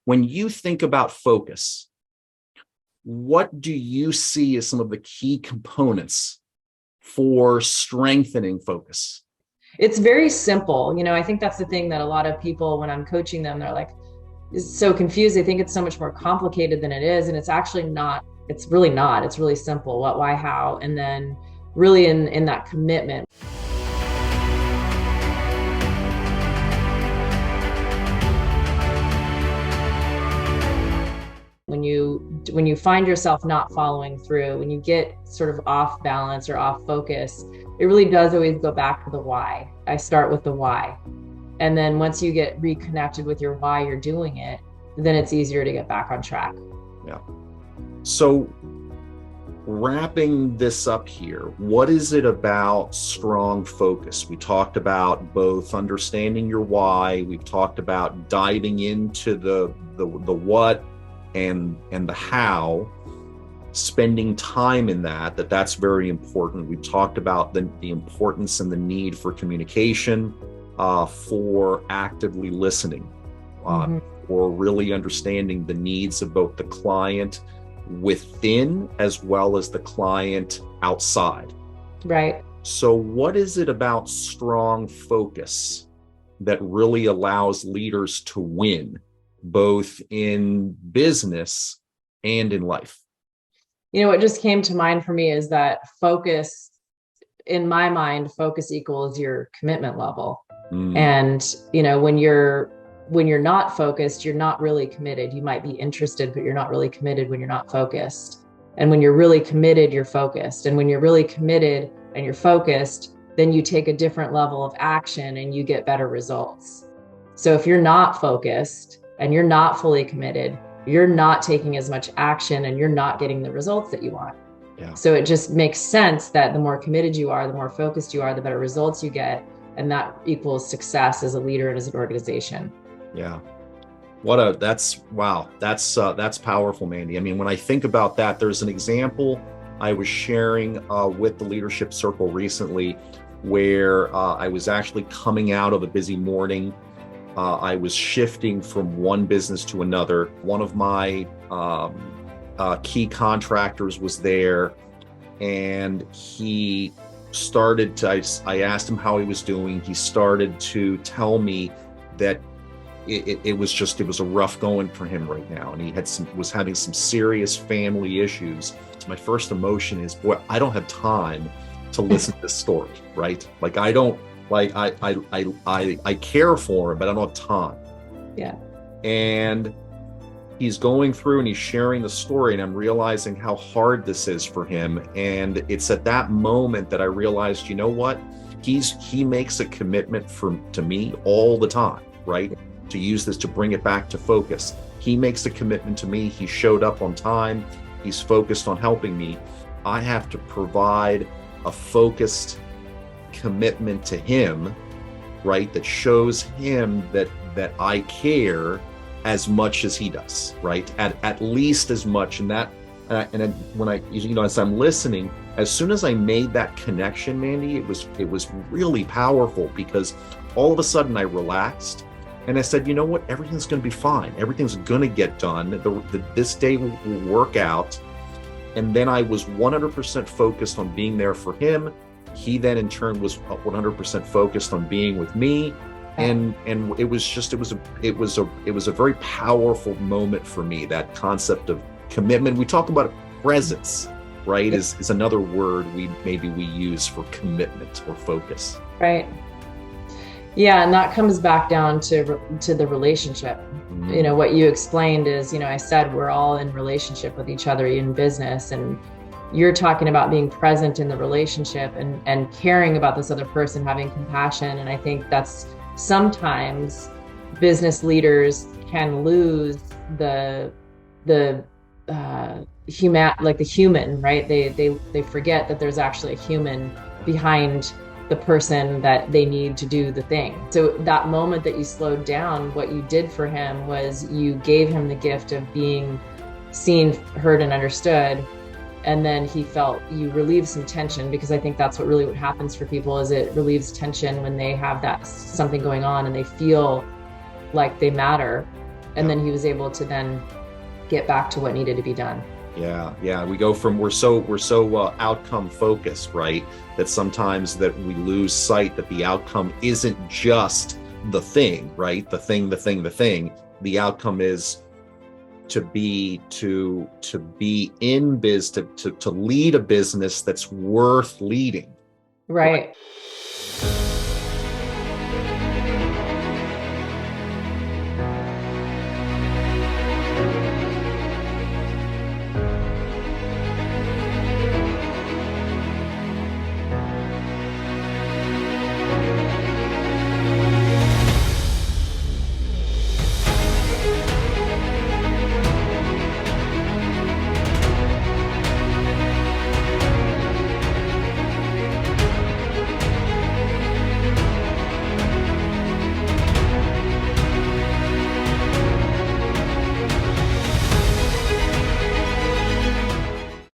When you think about focus, what do you see as some of the key components for strengthening focus? It's very simple. I think that's the thing that a lot of people, when I'm coaching them, they're like, is so confused. They think it's so much more complicated than it is. And it's actually not. It's really not. It's really simple. What, why, how, and then really in that commitment. When you find yourself not following through, when you get sort of off balance or off focus, it really does always go back to the why. I start with the why. And then once you get reconnected with your why you're doing it, then it's easier to get back on track. Yeah. So wrapping this up here, what is it about strong focus? We talked about both understanding your why. We've talked about diving into the what and the how, spending time in that's very important. We've talked about the importance and the need for communication, for actively listening, for really understanding the needs of both the client within as well as the client outside. Right. So what is it about strong focus that really allows leaders to win, both in business and in life? What just came to mind for me is that focus, in my mind, focus equals your commitment level. And, when you're not focused, you're not really committed. You might be interested, but you're not really committed when you're not focused. And when you're really committed, you're focused. And when you're really committed and you're focused, then you take a different level of action and you get better results. So if you're not focused and you're not fully committed, you're not taking as much action and you're not getting the results that you want. Yeah. So it just makes sense that the more committed you are, the more focused you are, the better results you get. And that equals success as a leader and as an organization. Yeah. That's powerful, Mandi. I mean, when I think about that, there's an example I was sharing with the leadership circle recently where I was actually coming out of a busy morning. I was shifting from one business to another. One of my key contractors was there, and he started to, I asked him how he was doing. He started to tell me that it was a rough going for him right now, and he was having some serious family issues. So my first emotion is, boy, I don't have time to listen to this story, right? Like I don't. Like I care for him, but I don't have time. Yeah. And he's going through and he's sharing the story, and I'm realizing how hard this is for him. And it's at that moment that I realized, you know what? He makes a commitment to me all the time, right? To use this to bring it back to focus. He makes a commitment to me. He showed up on time. He's focused on helping me. I have to provide a focused commitment to him, right, that shows him that I care as much as he does, right, at least as much. And when I as I'm listening, as soon as I made that connection, Mandi, it was really powerful, because all of a sudden I relaxed and I said, you know what, everything's going to be fine, everything's going to get done, this day will work out. And then I was 100% focused on being there for him. He then in turn was 100% focused on being with me, and it was a very powerful moment for me. That concept of commitment. We talk about presence, right? Is another word we use for commitment or focus. Right. Yeah, and that comes back down to the relationship. Mm-hmm. What you explained is, I said we're all in relationship with each other in business, and you're talking about being present in the relationship and caring about this other person, having compassion. And I think that's sometimes business leaders can lose the human, right? They forget that there's actually a human behind the person that they need to do the thing. So that moment that you slowed down, what you did for him was you gave him the gift of being seen, heard, and understood. And then he felt you relieve some tension, because I think that's what happens for people, is it relieves tension when they have that something going on and they feel like they matter. And then he was able to then get back to what needed to be done. Yeah. We go from, we're so outcome focused, right? That sometimes that we lose sight that the outcome isn't just the thing, right? The thing. The outcome is to be in biz, to lead a business that's worth leading. Right.